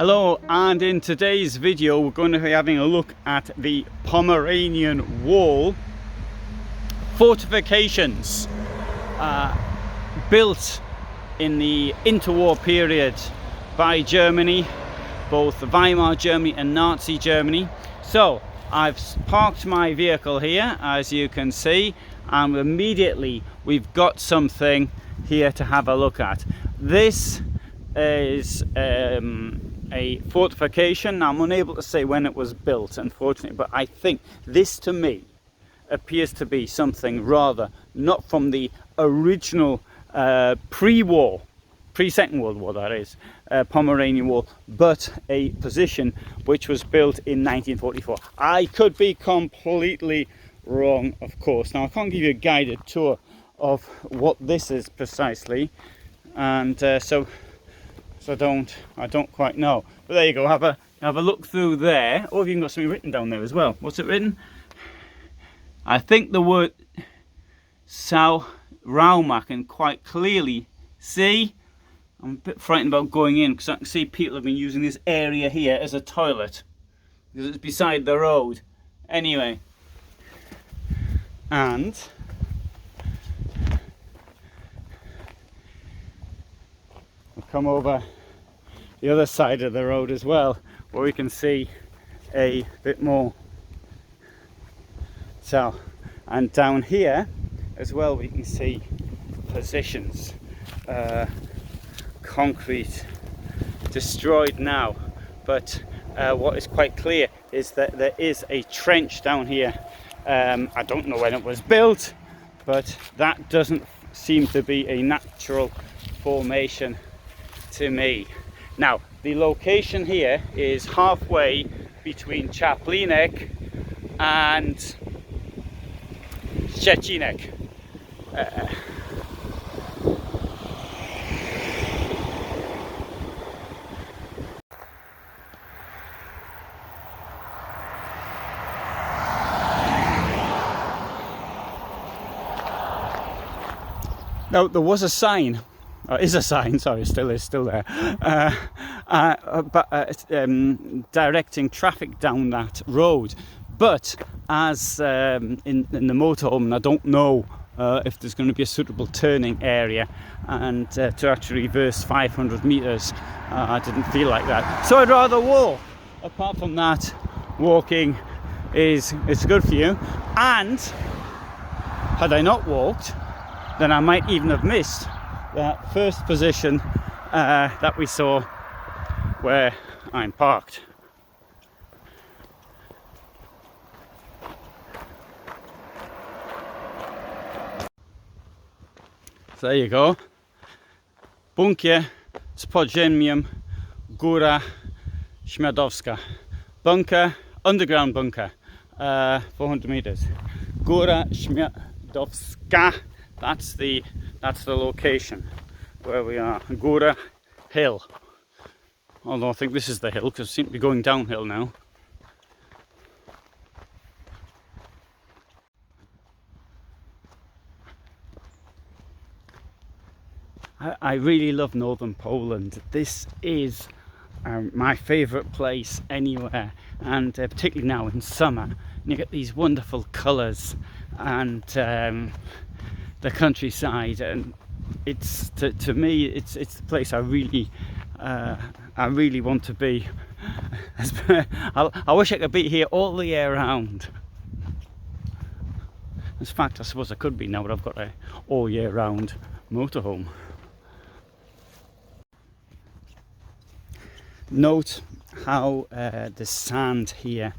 Hello, and in today's video we're going to be having a look at the Pomeranian Wall fortifications built in the interwar period by Germany, both Weimar Germany and Nazi Germany. So I've parked my vehicle here, as you can see, and immediately we've got something here to have a look at. This is a fortification. Now, I'm unable to say when it was built, unfortunately, but I think this to me appears to be something rather not from the original pre-war, pre-Second World War, that is, Pomeranian Wall, but a position which was built in 1944. I could be completely wrong, of course. Now, I can't give you a guided tour of what this is precisely, and so I don't quite know. But there you go. Have a look through there. Oh, you've even got something written down there as well. What's it written? I think the word Sau Raum I can quite clearly see. I'm a bit frightened about going in because I can see people have been using this area here as a toilet because it's beside the road. Anyway, and we'll come over the other side of the road as well, where we can see a bit more. So, and down here as well we can see positions, concrete destroyed now, but what is quite clear is that there is a trench down here. I don't know when it was built, but that doesn't seem to be a natural formation to me. Now, the location here is halfway between Czaplinek and Szczecinek. Now, there was a sign. Is a sign, sorry, still there, directing traffic down that road. But as in the motorhome, and I don't know if there's going to be a suitable turning area, and to actually reverse 500 meters, I didn't feel like that. So I'd rather walk. Apart from that, walking it's good for you. And had I not walked, then I might even have missed that first position that we saw where I'm parked. So there you go. Bunkier z podziemiem Góra Śmiadowska. Bunker, underground bunker, 400 meters. Góra Śmiadowska. That's the location where we are. Góra hill. Although I think this is the hill because it seems to be going downhill now. I really love northern Poland. This is my favourite place anywhere, and particularly now in summer. And you get these wonderful colours and the countryside, and it's to me it's the place I really want to be. I wish I could be here all the year round. In fact, I suppose I could be now, but I've got a all year round motorhome. Note how the sand here,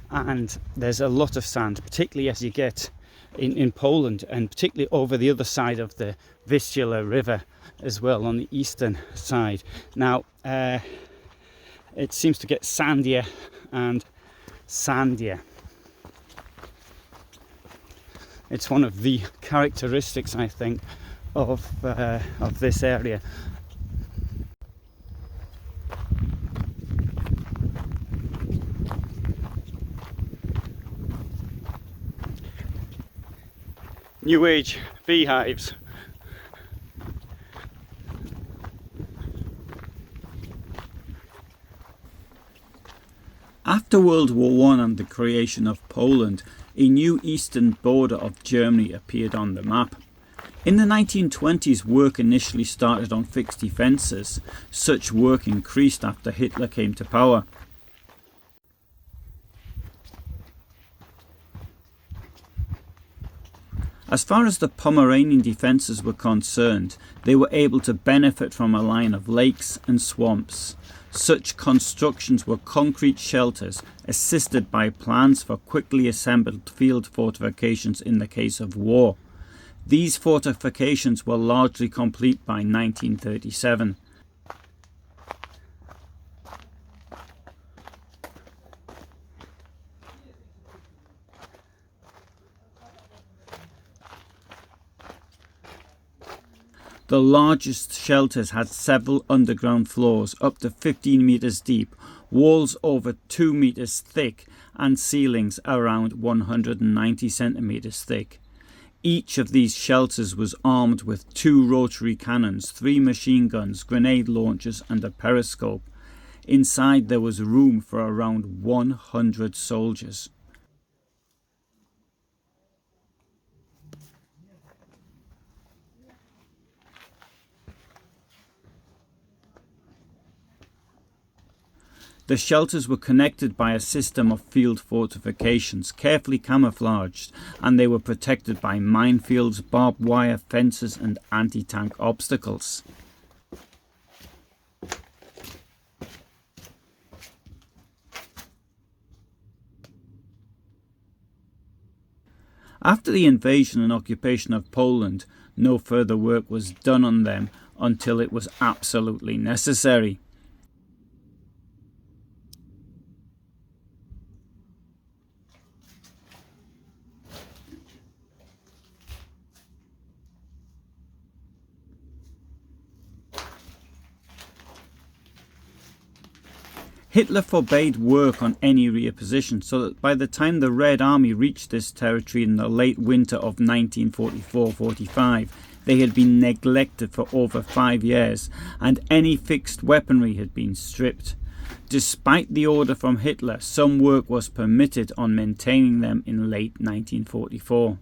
and there's a lot of sand, particularly as you get in Poland, and particularly over the other side of the Vistula River as well, on the eastern side. Now, it seems to get sandier and sandier. It's one of the characteristics, I think, of this area. New Age beehives. After World War I and the creation of Poland, a new eastern border of Germany appeared on the map. In the 1920s, work initially started on fixed defences. Such work increased after Hitler came to power. As far as the Pomeranian defences were concerned, they were able to benefit from a line of lakes and swamps. Such constructions were concrete shelters assisted by plans for quickly assembled field fortifications in the case of war. These fortifications were largely complete by 1937. The largest shelters had several underground floors up to 15 meters deep, walls over 2 meters thick, and ceilings around 190 centimeters thick. Each of these shelters was armed with 2 rotary cannons, 3 machine guns, grenade launchers, and a periscope. Inside there was room for around 100 soldiers. The shelters were connected by a system of field fortifications, carefully camouflaged, and they were protected by minefields, barbed wire fences, and anti-tank obstacles. After the invasion and occupation of Poland, no further work was done on them until it was absolutely necessary. Hitler forbade work on any rear position, so that by the time the Red Army reached this territory in the late winter of 1944-45, they had been neglected for over 5 years, and any fixed weaponry had been stripped. Despite the order from Hitler, some work was permitted on maintaining them in late 1944.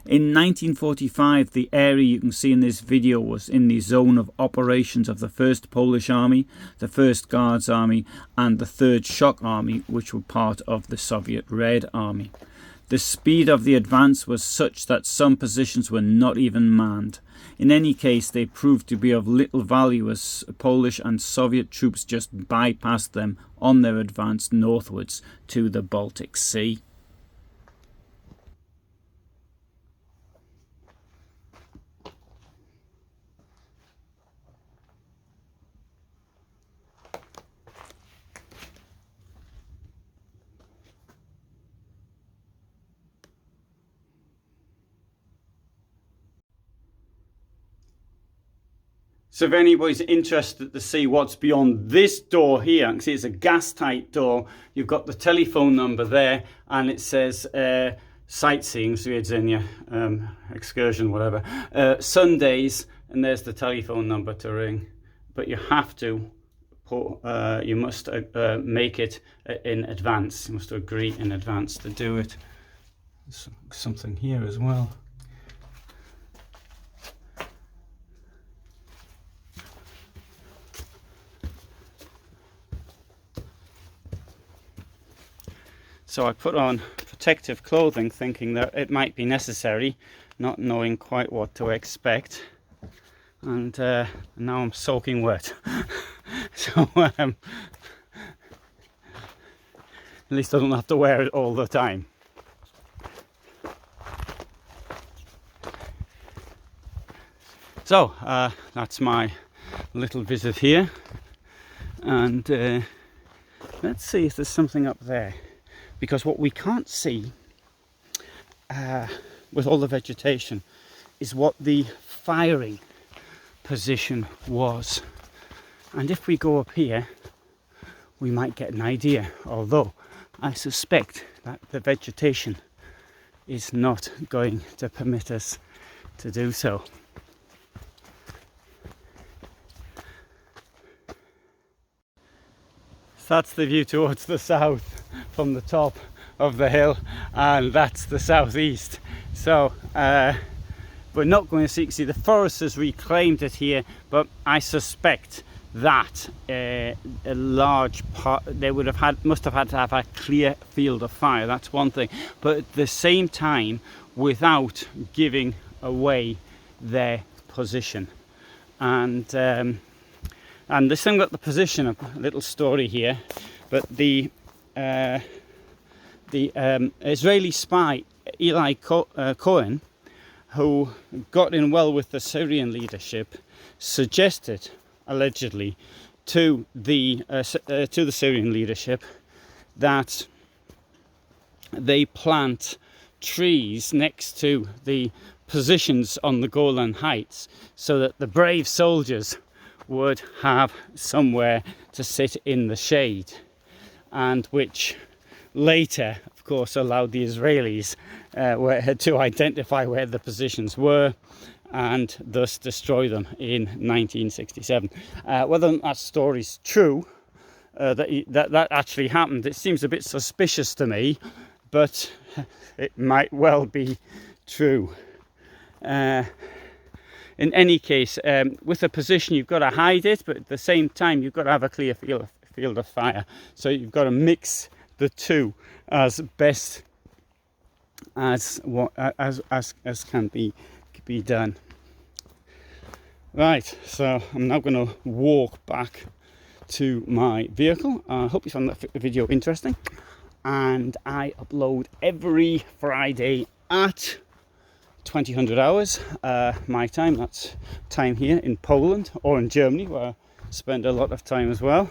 In 1945, the area you can see in this video was in the zone of operations of the 1st Polish Army, the 1st Guards Army, and the 3rd Shock Army, which were part of the Soviet Red Army. The speed of the advance was such that some positions were not even manned. In any case, they proved to be of little value as Polish and Soviet troops just bypassed them on their advance northwards to the Baltic Sea. So if anybody's interested to see what's beyond this door here, you can see it's a gas-tight door. You've got the telephone number there, and it says sightseeing, Swiedzenia, excursion, whatever. Sundays, and there's the telephone number to ring. But you have to, you must make it in advance. You must agree in advance to do it. There's something here as well. So I put on protective clothing thinking that it might be necessary, not knowing quite what to expect. And now I'm soaking wet. So at least I don't have to wear it all the time. So that's my little visit here. And let's see if there's something up there. Because what we can't see with all the vegetation is what the firing position was. And if we go up here, we might get an idea, although I suspect that the vegetation is not going to permit us to do so. So that's the view towards the south from the top of the hill, and that's the southeast. So we're not going to see the forest has reclaimed it here, but I suspect that a large part they must have had to have a clear field of fire. That's one thing, but at the same time without giving away their position. And this thing got the position, a little story here, but the Israeli spy Eli Cohen, who got in well with the Syrian leadership, suggested allegedly to the Syrian leadership that they plant trees next to the positions on the Golan Heights so that the brave soldiers would have somewhere to sit in the shade, and which later of course allowed the Israelis to identify where the positions were and thus destroy them in 1967. Whether that story's true, that actually happened, it seems a bit suspicious to me, but it might well be true. In any case, with a position you've got to hide it, but at the same time you've got to have a clear field of fire. So you've got to mix the two as best as can be done. Right, so I'm now going to walk back to my vehicle. I hope you found that video interesting, and I upload every Friday at 2000 hours my time. That's time here in Poland or in Germany, where I spend a lot of time as well.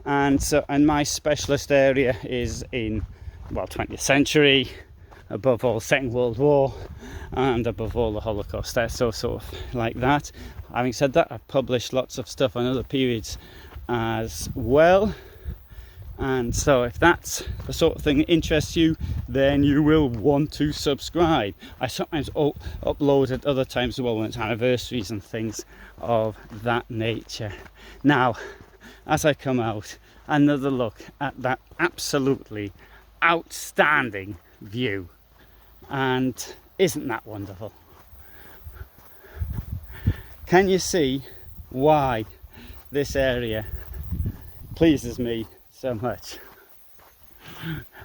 And my specialist area is in, well, 20th century, above all Second World War, and above all the Holocaust. So sort of like that. Having said that, I've published lots of stuff on other periods as well, and so if that's the sort of thing that interests you, then you will want to subscribe. I sometimes upload at other times as well, when it's anniversaries and things of that nature. Now, as I come out, another look at that absolutely outstanding view, and isn't that wonderful? Can you see why this area pleases me so much?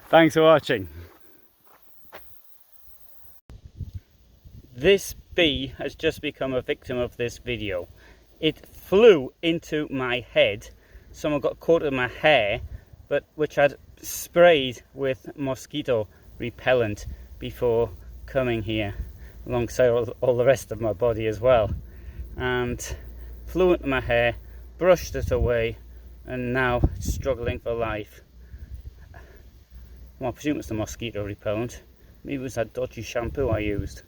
Thanks for watching. This bee has just become a victim of this video. It flew into my head. Someone got caught in my hair, but which I'd sprayed with mosquito repellent before coming here, alongside all the rest of my body as well, and flew into my hair, brushed it away, and now it's struggling for life. Well, I presume it's the mosquito repellent. Maybe it was that dodgy shampoo I used.